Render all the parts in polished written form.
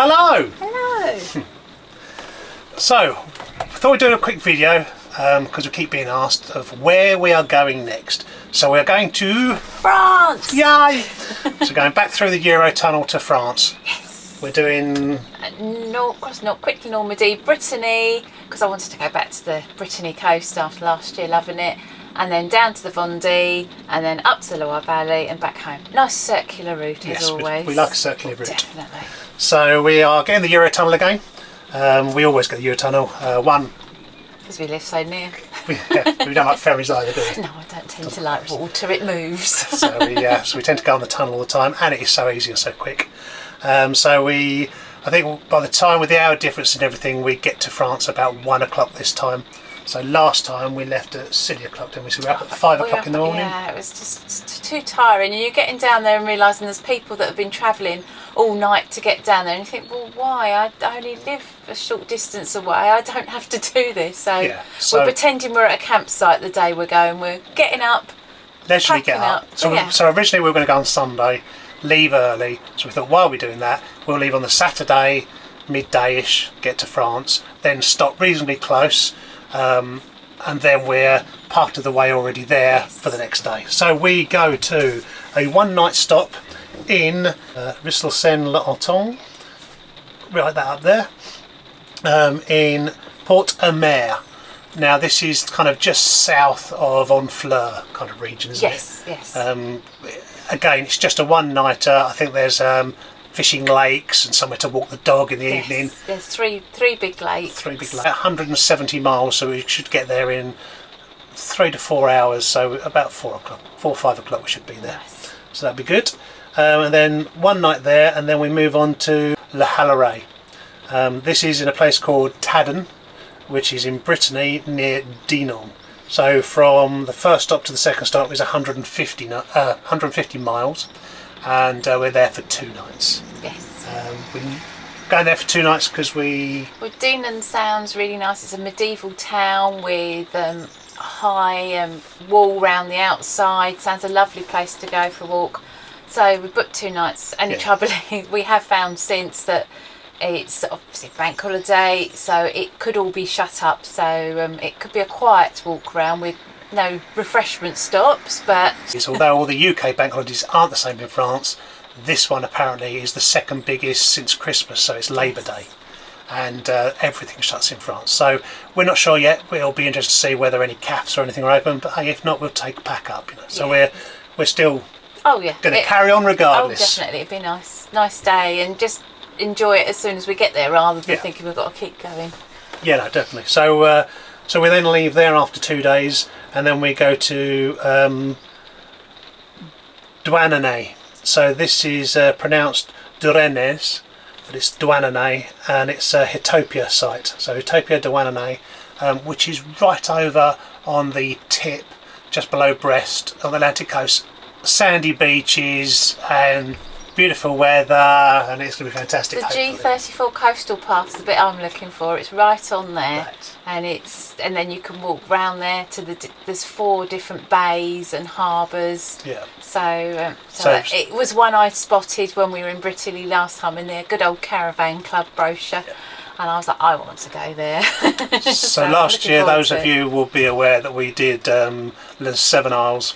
Hello! Hello! So, I thought we'd do a quick video because we keep being asked of where we are going next. So we're going to France! Yay! So going back through the Eurotunnel to France. Yes! We're doing quickly Normandy, Brittany, because I wanted to go back to the Brittany coast after last year, loving it, and then down to the Vendée, and then up to the Loire Valley and back home. Nice circular route as always. We like a circular route. Definitely. So we are getting the Eurotunnel again. We always get the Eurotunnel. Because we live so near. We don't like ferries either, do we? No, I don't tend to like water, it moves. So we tend to go on the tunnel all the time, and it is so easy and so quick. I think by the time, with the hour difference and everything, we get to France about 1 o'clock this time. So last time we left at silly o'clock, didn't we? So we were up at 5 o'clock in the morning. Yeah, it was just too tiring. And you're getting down there and realising there's people that have been travelling all night to get down there, and you think, well, why? I only live a short distance away. I don't have to do this. So we're pretending we're at a campsite the day we're going. We're getting up, leisurely get up. So originally we were going to go on Sunday, leave early. So we thought, while we're doing that, we'll leave on the Saturday, midday-ish, get to France, then stop reasonably close, and then we're part of the way already there for the next day. So we go to a one-night stop in Risle-Sen, right that up there, in Pont-Audemer. Now this is kind of just south of Honfleur kind of region, isn't it? Yes. Again, it's just a one-nighter. I think there's fishing lakes and somewhere to walk the dog in the evening. There's three big lakes. 170 miles, so we should get there in 3 to 4 hours. So about 4 or 5 o'clock we should be there. Nice. So that'd be good. And then one night there, and then we move on to Le Havre. This is in a place called Tadden, which is in Brittany near Dinan. So from the first stop to the second stop is 150 miles, and we're there for 2 nights. Yes. We're going there for 2 nights because Well, Dinan sounds really nice. It's a medieval town with a high wall round the outside. Sounds a lovely place to go for a walk. So we booked 2 nights. Only trouble is we have found since that it's obviously a bank holiday, so it could all be shut up. So it could be a quiet walk around with no refreshment stops. But although all the UK bank holidays aren't the same in France, this one apparently is the second biggest since Christmas. So it's Labour Day, and everything shuts in France. So we're not sure yet. We'll be interested to see whether any cafes or anything are open. But hey, if not, we'll take a pack up. So we're still going to carry on regardless. Oh, definitely, it'd be nice day, and just enjoy it as soon as we get there, rather than thinking we've got to keep going. Yeah, no, definitely. So we then leave there after 2 days, and then we go to Douarnenez. So this is pronounced Douarnenez, but it's Douarnenez, and it's a Hitopia site. So Hitopia Douarnenez, which is right over on the tip, just below Brest, on the Atlantic coast. Sandy beaches and beautiful weather, and it's going to be fantastic. The G34 coastal path is the bit I'm looking for. It's right on there, and then you can walk round there to there's 4 different bays and harbours. Yeah. So it was one I spotted when we were in Brittany last time in their good old Caravan Club brochure. Yeah. And I was like, I want to go there. so last year, those of you will be aware that we did Les 7 Isles.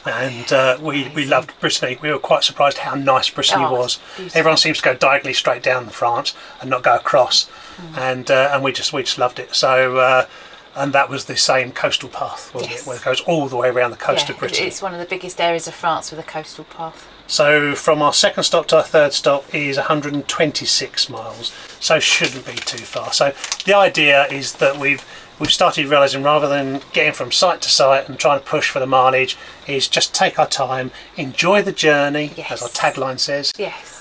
And we loved Brittany. We were quite surprised how nice Brittany was. Beautiful. Everyone seems to go diagonally straight down France and not go across, and we just loved it. So and that was the same coastal path, wasn't it? Where it goes all the way around the coast of Brittany. It's one of the biggest areas of France with a coastal path. So from our second stop to our third stop is 126 miles, so shouldn't be too far. So the idea is that we've started realising, rather than getting from site to site and trying to push for the mileage, is just take our time, enjoy the journey, as our tagline says,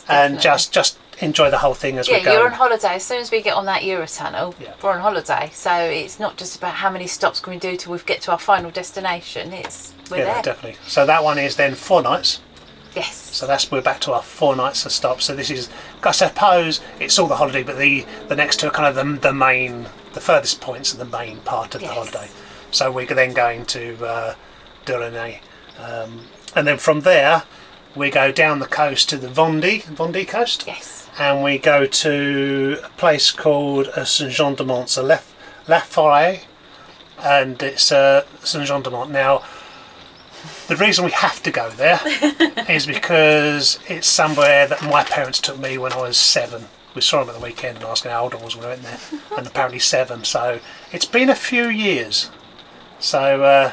and just enjoy the whole thing as we go. You're on holiday. As soon as we get on that Eurotunnel, we're on holiday. So it's not just about how many stops can we do till we get to our final destination. We're there. Definitely. So that one is then 4 nights. Yes. So we're back to our 4 nights of stops. So this is, I suppose, it's all the holiday, but the next two are kind of the main, the furthest points of the main part of the holiday. So we're then going to Douarnenez, and then from there we go down the coast to the Vendée coast. Yes. and we go to a place called Saint-Jean-de-Mont, so La Forêt, and it's Saint-Jean-de-Mont. Now, the reason we have to go there is because it's somewhere that my parents took me when I was 7. We saw them at the weekend and asking how old I was when I went there, and apparently 7. So it's been a few years. So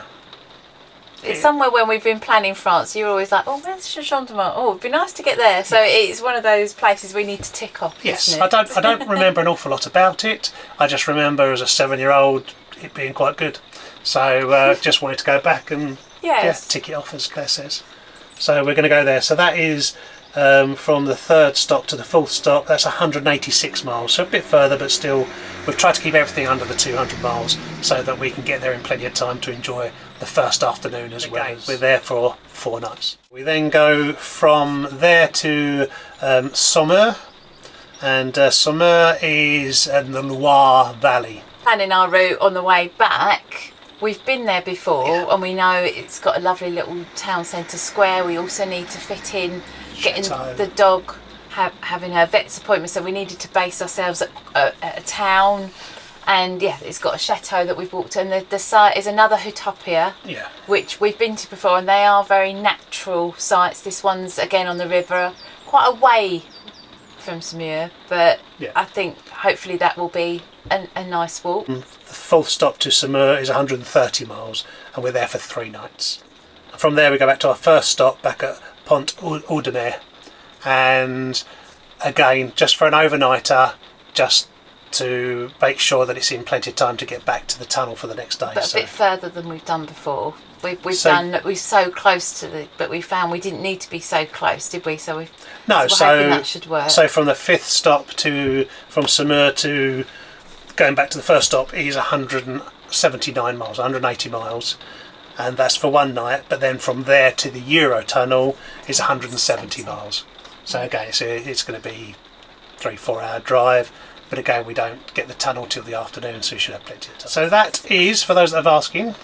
it's somewhere when we've been planning France, you're always like, oh, where's Saint-Jean-de-Mont? Oh, it'd be nice to get there. So it's one of those places we need to tick off. Yes, isn't it? I don't remember an awful lot about it. I just remember as a 7-year-old it being quite good. So just wanted to go back and tick it off, as Claire says. So we're going to go there. So that is from the 3rd stop to the 4th stop. That's 186 miles, so a bit further, but still we've tried to keep everything under the 200 miles so that we can get there in plenty of time to enjoy the first afternoon as well. We're there for 4 nights. We then go from there to Saumur, and Saumur is in the Loire Valley. Planning our route on the way back, we've been there before and we know it's got a lovely little town centre square. We also need to fit in getting the dog having her vet's appointment, so we needed to base ourselves at a town. And it's got a chateau that we've walked to, and the site is another Utopia, which we've been to before, and they are very natural sites. This one's again on the river, quite away from Saumur, but I think hopefully that will be a nice walk. The 4th stop to Saumur is 130 miles, and we're there for 3 nights. From there we go back to our first stop back at Pont-Audemer, and again just for an overnighter, just to make sure that it's in plenty of time to get back to the tunnel for the next day. But a bit further than we've done before. We're so close to but we found we didn't need to be so close, did we? So we're hoping that should work. So from the 5th stop from Saumur to going back to the first stop is 179 miles, 180 miles, and that's for 1 night. But then from there to the Eurotunnel is 170 miles. So again, it's going to be 3-4 hour drive. But again, we don't get the tunnel till the afternoon, so we should have plenty of time. So that is, for those that are asking,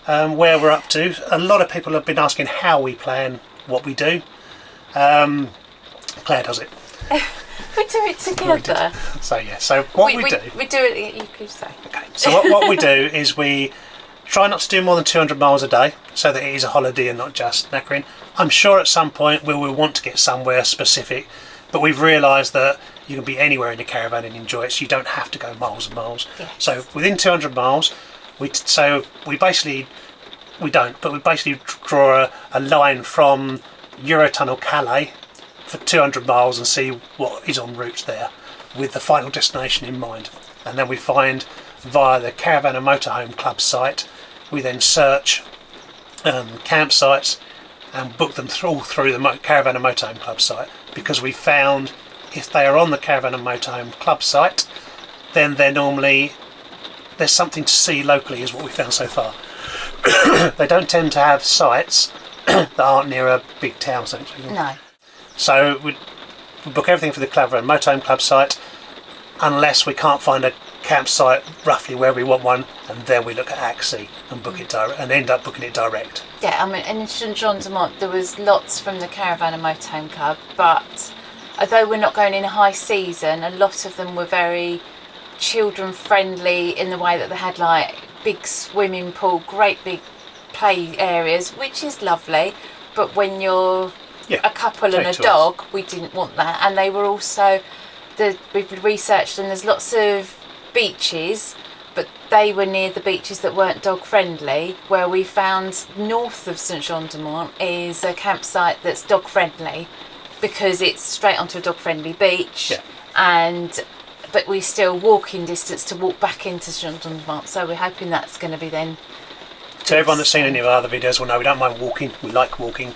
where we're up to. A lot of people have been asking how we plan what we do. Claire does it. We do it together. So what we do... We do it, you could say. Okay, so what we do is we try not to do more than 200 miles a day, so that it is a holiday and not just knackering. I'm sure at some point we will want to get somewhere specific, but we've realised that you can be anywhere in the caravan and enjoy it, so you don't have to go miles and miles. Yes. So within 200 miles, we basically draw a line from Eurotunnel Calais for 200 miles and see what is en route there, with the final destination in mind. And then we find via the Caravan and Motorhome Club site, we then search campsites and book them through the Caravan and Motorhome Club site, because we found if they are on the Caravan and Motorhome Club site, then there's something to see locally, is what we found so far. They don't tend to have sites that aren't near a big town, essentially. No. So we book everything for the Caravan and Motorhome Club site, unless we can't find a campsite roughly where we want one, and then we look at Axie and book it direct, and end up booking it direct. Yeah, I mean, and in Saint-Jean-de-Mont there was lots from the Caravan and Motorhome Club, but although we're not going in a high season, a lot of them were very children friendly in the way that they had like big swimming pool, great big play areas, which is lovely. But when you're a couple and a dog, we didn't want that. And they were also, we've researched, and there's lots of beaches, but they were near the beaches that weren't dog friendly. Where we found north of Saint-Jean-de-Mont is a campsite that's dog friendly, because it's straight onto a dog friendly beach, but we're still walking distance to walk back into Saint-Jean-de-Mont, so we're hoping that's going to be then. So everyone that's seen any of our other videos will know we don't mind walking, we like walking.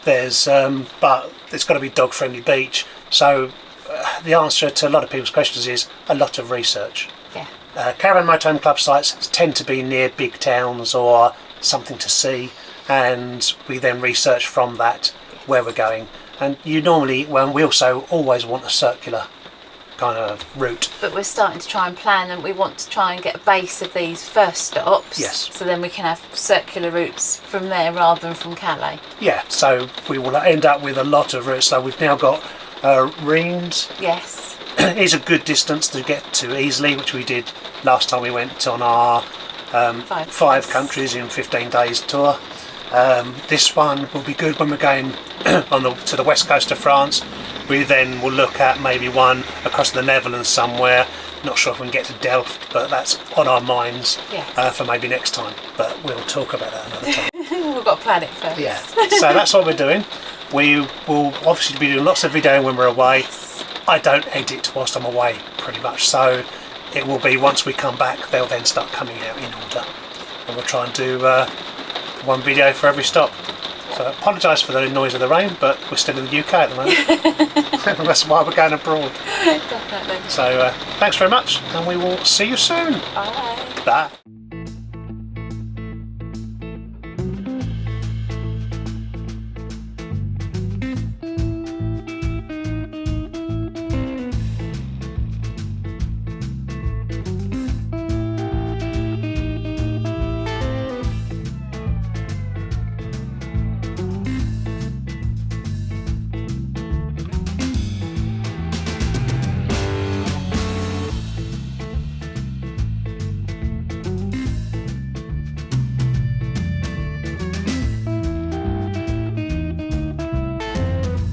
There's but it's got to be dog friendly beach, so the answer to a lot of people's questions is a lot of research. Caravan Motorhome Club sites tend to be near big towns or something to see, and we then research from that where we're going. And we also always want a circular kind of route. But we're starting to try and plan, and we want to try and get a base of these first stops. Yes. So then we can have circular routes from there rather than from Calais. Yeah, so we will end up with a lot of routes. So we've now got Reims Yes. is a good distance to get to easily, which we did last time we went on our 5 countries in 15 days tour. This one will be good when we're going to the west coast of France. We then will look at maybe one across the Netherlands somewhere. Not sure if we can get to Delft, but that's on our minds for maybe next time. But we'll talk about that another time. We've got to plan it first. Yeah, so that's what we're doing. We will obviously be doing lots of videoing when we're away. I don't edit whilst I'm away, pretty much. So it will be once we come back, they'll then start coming out in order. And we'll try and do one video for every stop. So I apologise for the noise of the rain, but we're still in the UK at the moment. That's why we're going abroad. Definitely. So thanks very much, and we will see you soon. Bye. Bye.